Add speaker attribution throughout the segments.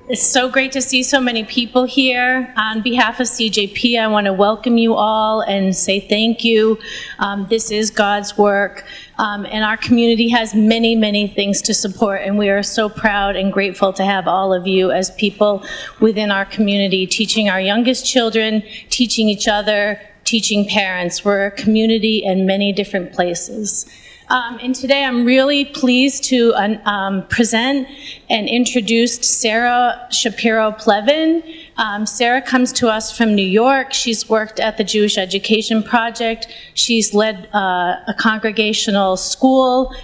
Speaker 1: It's so great to see so many people here. On behalf of CJP, I want to welcome you all and say thank you. This is God's work, and our community has many, many things to support, and we are so proud and grateful to have all of you as people within our community teaching our youngest children, teaching each other, teaching parents. We're a community in many different places. And today I'm really pleased to present and introduce Sarah Shapiro-Plevin. Sarah comes to us from New York. She's worked at the Jewish Education Project. She's led a congregational school.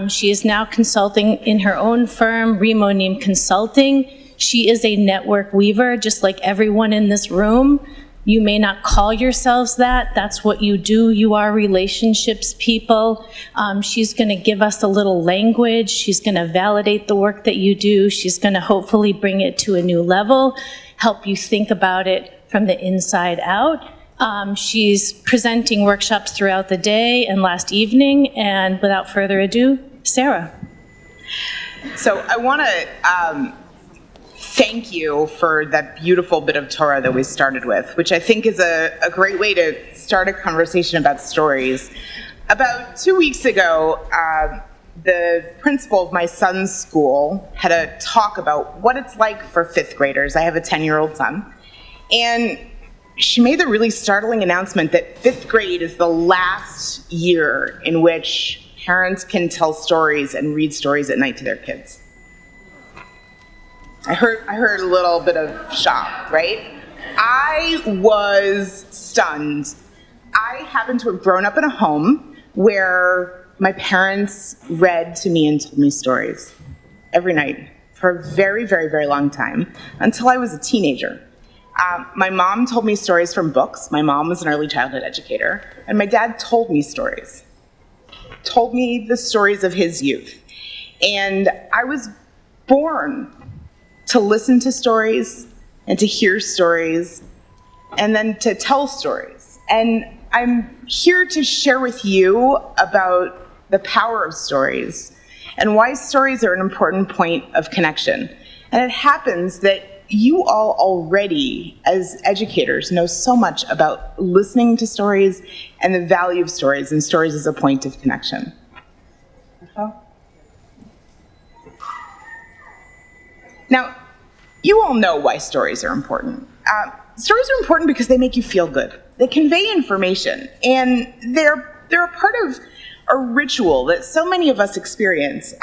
Speaker 1: She is now consulting in her own firm, Rimonim Consulting. She is a network weaver, just like everyone in this room. You may not call yourselves that. That's what you do. You are relationships people. She's going to give us a little language. She's going to validate the work that you do. She's going to hopefully bring it to a new level, help you think about it from the inside out. She's presenting workshops throughout the day and last evening. And without further ado, Sarah.
Speaker 2: So I want to thank you for that beautiful bit of Torah that we started with, which I think is a great way to start a conversation about stories. About 2 weeks ago, the principal of my son's school had a talk about what it's like for fifth graders. I have a 10-year-old son. And she made the really startling announcement that fifth grade is the last year in which parents can tell stories and read stories at night to their kids. I heard a little bit of shock, right? I was stunned. I happen to have grown up in a home where my parents read to me and told me stories every night for a very, very, very long time until I was a teenager. My mom told me stories from books. My mom was an early childhood educator, and my dad told me stories, told me the stories of his youth. And I was born to listen to stories and to hear stories and then to tell stories. And I'm here to share with you about the power of stories and why stories are an important point of connection. And it happens that you all already, as educators, know so much about listening to stories and the value of stories and stories as a point of connection. Now, you all know why stories are important. Stories are important because they make you feel good. They convey information, and they're a part of a ritual that so many of us experience.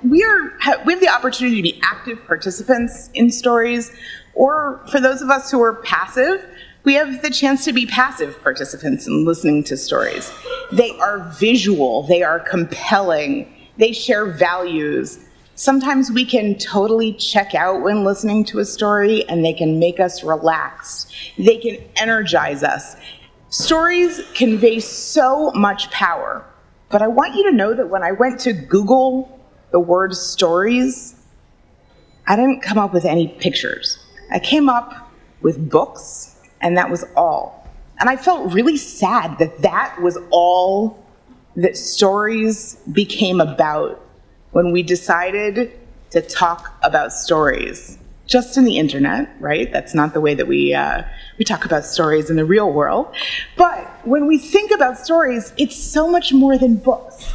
Speaker 2: We have the opportunity to be active participants in stories, or for those of us who are passive, we have the chance to be passive participants in listening to stories. They are visual, they are compelling, they share values. Sometimes we can totally check out when listening to a story, and they can make us relaxed. They can energize us. Stories convey so much power, but I want you to know that when I went to Google the word stories, I didn't come up with any pictures. I came up with books, and that was all. And I felt really sad that that was all that stories became about when we decided to talk about stories just in the internet, right? That's not the way that we talk about stories in the real world. But when we think about stories, it's so much more than books.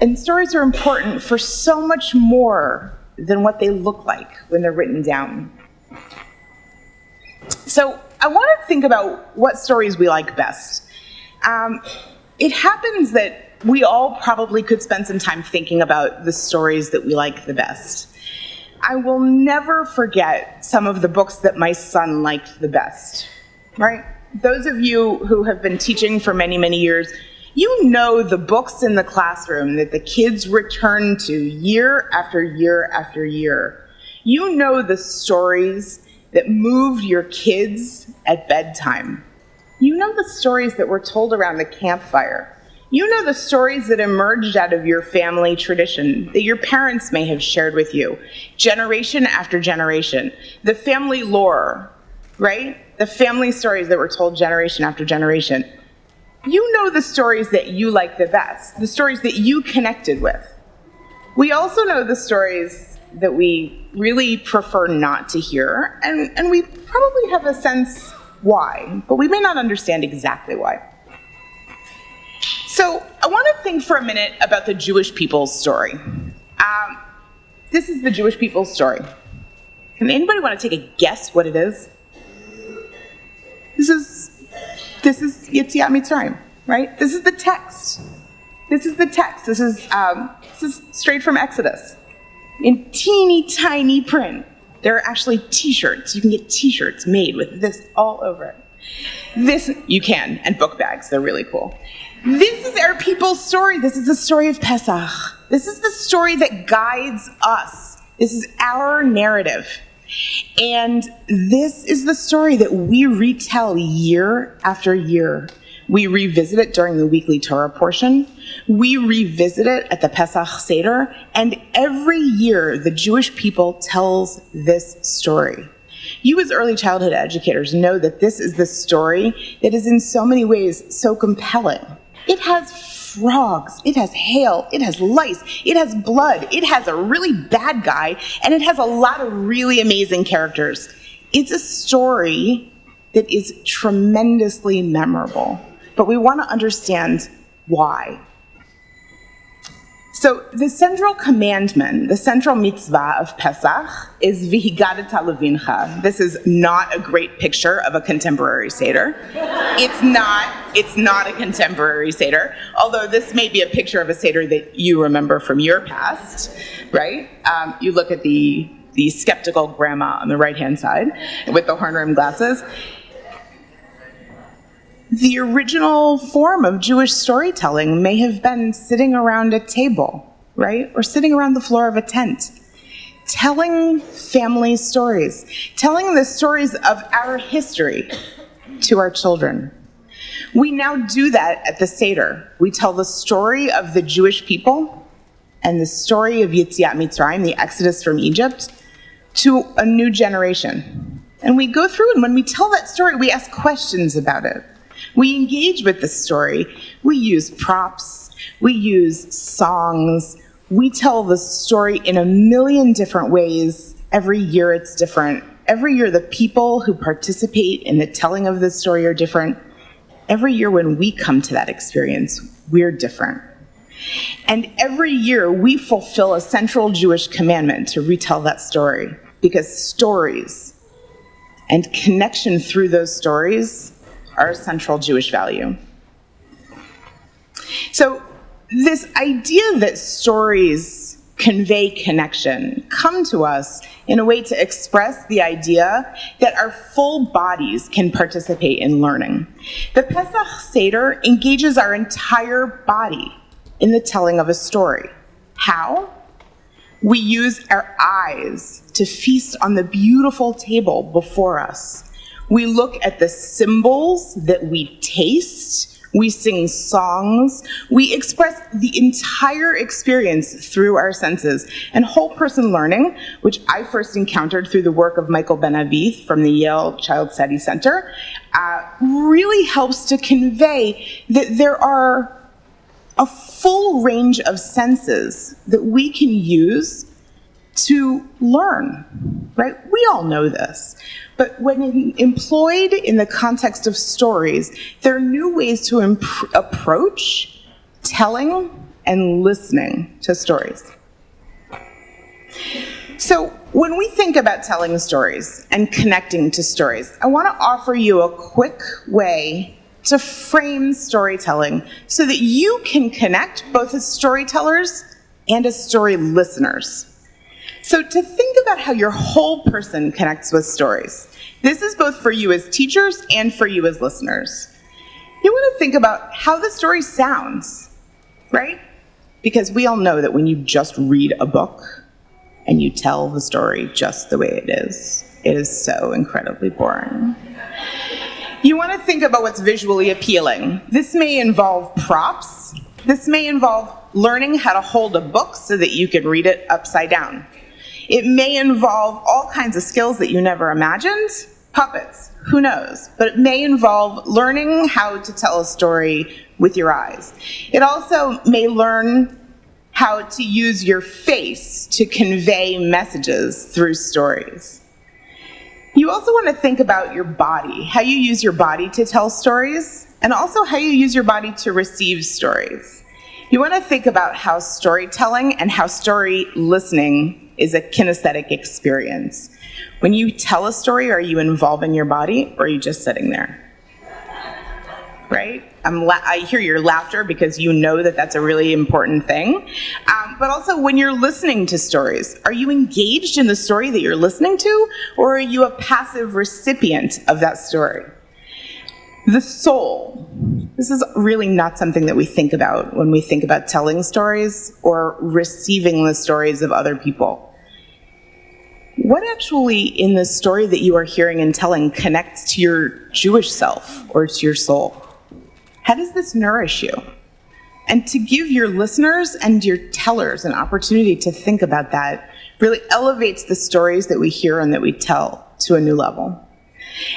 Speaker 2: And stories are important for so much more than what they look like when they're written down. So I want to think about what stories we like best. It happens that we all probably could spend some time thinking about the stories that we like the best. I will never forget some of the books that my son liked the best, right? Those of you who have been teaching for many, many years, you know the books in the classroom that the kids return to year after year after year. You know the stories that moved your kids at bedtime. You know the stories that were told around the campfire. You know the stories that emerged out of your family tradition that your parents may have shared with you, generation after generation. The family lore, right? The family stories that were told generation after generation. You know the stories that you like the best, the stories that you connected with. We also know the stories that we really prefer not to hear, and we probably have a sense why, but we may not understand exactly why. So I want to think for a minute about the Jewish people's story. This is the Jewish people's story. Can anybody want to take a guess what it is? This is Yetziat Mitzrayim, right? This is the text. This is the text. This is straight from Exodus. In teeny tiny print. There are actually t-shirts. You can get t-shirts made with this all over it. This, you can, and book bags. They're really cool. This is our people's story. This is the story of Pesach. This is the story that guides us. This is our narrative. And this is the story that we retell year after year. We revisit it during the weekly Torah portion. We revisit it at the Pesach Seder. And every year, the Jewish people tells this story. You as early childhood educators know that this is the story that is in so many ways so compelling. It has frogs, it has hail, it has lice, it has blood, it has a really bad guy, and it has a lot of really amazing characters. It's a story that is tremendously memorable, but we want to understand why. So the central commandment, the central mitzvah of Pesach is V'higadat levincha. This is not a great picture of a contemporary Seder. It's not a contemporary Seder, although this may be a picture of a Seder that you remember from your past, right? You look at the skeptical grandma on the right-hand side with the horn-rimmed glasses. The original form of Jewish storytelling may have been sitting around a table, right? Or sitting around the floor of a tent, telling family stories, telling the stories of our history to our children. We now do that at the Seder. We tell the story of the Jewish people and the story of Yetziat Mitzrayim, the Exodus from Egypt, to a new generation. And we go through, and when we tell that story, we ask questions about it. We engage with the story. We use props. We use songs. We tell the story in a million different ways. Every year it's different. Every year the people who participate in the telling of the story are different. Every year when we come to that experience, we're different. And every year we fulfill a central Jewish commandment to retell that story, because stories and connection through those stories are a central Jewish value. So this idea that stories convey connection come to us in a way to express the idea that our full bodies can participate in learning. The Pesach Seder engages our entire body in the telling of a story. How? We use our eyes to feast on the beautiful table before us. We look at the symbols that we taste, we sing songs, we express the entire experience through our senses. And whole person learning, which I first encountered through the work of Michael Ben-Avith from the Yale Child Study Center, really helps to convey that there are a full range of senses that we can use to learn, right? We all know this. But when employed in the context of stories, there are new ways to approach telling and listening to stories. So when we think about telling stories and connecting to stories, I want to offer you a quick way to frame storytelling so that you can connect both as storytellers and as story listeners. So to think about how your whole person connects with stories, this is both for you as teachers and for you as listeners. You want to think about how the story sounds, right? Because we all know that when you just read a book and you tell the story just the way it is so incredibly boring. You want to think about what's visually appealing. This may involve props. This may involve learning how to hold a book so that you can read it upside down. It may involve all kinds of skills that you never imagined. Puppets, who knows? But it may involve learning how to tell a story with your eyes. It also may how to use your face to convey messages through stories. You also want to think about your body, how you use your body to tell stories, and also how you use your body to receive stories. You want to think about how storytelling and how story listening is a kinesthetic experience. When you tell a story, are you involving your body, or are you just sitting there? Right? I hear your laughter because you know that that's a really important thing. But also, when you're listening to stories, are you engaged in the story that you're listening to, or are you a passive recipient of that story? The soul. This is really not something that we think about when we think about telling stories or receiving the stories of other people. What actually in the story that you are hearing and telling connects to your Jewish self or to your soul? How does this nourish you? And to give your listeners and your tellers an opportunity to think about that really elevates the stories that we hear and that we tell to a new level.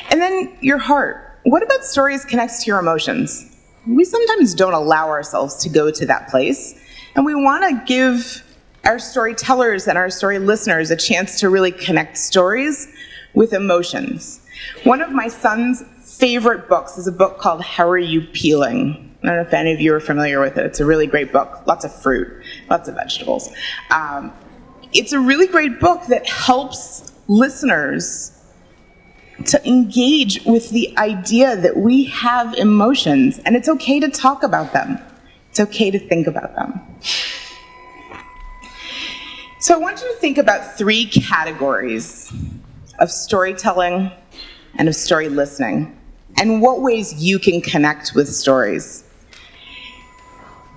Speaker 2: And then your heart. What about stories connects to your emotions? We sometimes don't allow ourselves to go to that place, and we want to give our storytellers and our story listeners a chance to really connect stories with emotions. One of my son's favorite books is a book called How Are You Peeling? I don't know if any of you are familiar with it. It's a really great book. Lots of fruit, lots of vegetables. It's a really great book that helps listeners to engage with the idea that we have emotions, and it's okay to talk about them. It's okay to think about them. So I want you to think about 3 categories of storytelling and of story listening, and what ways you can connect with stories.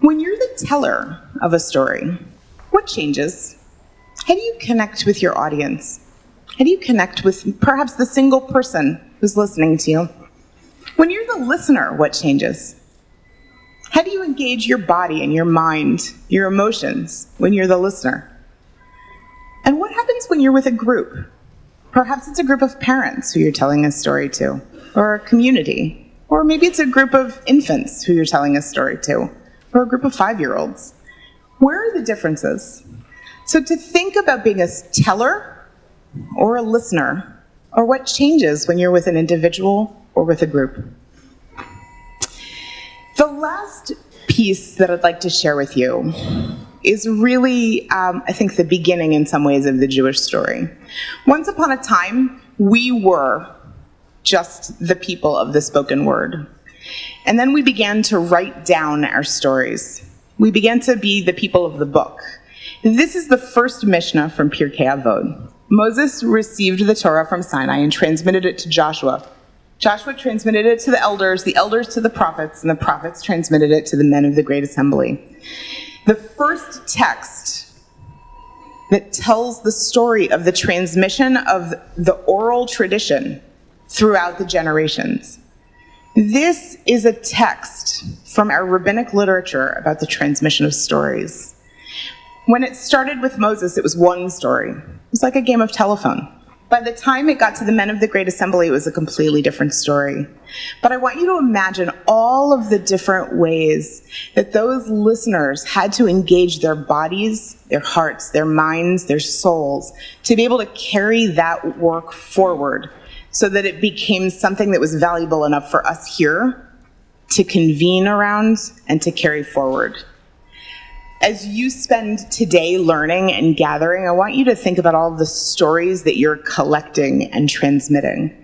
Speaker 2: When you're the teller of a story, what changes? How do you connect with your audience? How do you connect with perhaps the single person who's listening to you? When you're the listener, what changes? How do you engage your body and your mind, your emotions, when you're the listener? And what happens when you're with a group? Perhaps it's a group of parents who you're telling a story to, or a community, or maybe it's a group of infants who you're telling a story to, or a group of 5-year-olds. Where are the differences? So to think about being a teller or a listener, or what changes when you're with an individual or with a group. The last piece that I'd like to share with you is really, I think, the beginning in some ways of the Jewish story. Once upon a time, we were just the people of the spoken word. And then we began to write down our stories. We began to be the people of the book. This is the first Mishnah from Pirkei Avot. Moses received the Torah from Sinai and transmitted it to Joshua. Joshua transmitted it to the elders to the prophets, and the prophets transmitted it to the men of the Great Assembly. The first text that tells the story of the transmission of the oral tradition throughout the generations. This is a text from our rabbinic literature about the transmission of stories. When it started with Moses, it was one story. It was like a game of telephone. By the time it got to the men of the Great Assembly, it was a completely different story. But I want you to imagine all of the different ways that those listeners had to engage their bodies, their hearts, their minds, their souls, to be able to carry that work forward so that it became something that was valuable enough for us here to convene around and to carry forward. As you spend today learning and gathering, I want you to think about all the stories that you're collecting and transmitting.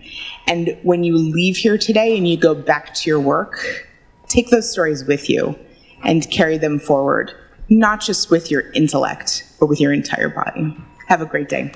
Speaker 2: And when you leave here today and you go back to your work, take those stories with you and carry them forward, not just with your intellect, but with your entire body. Have a great day.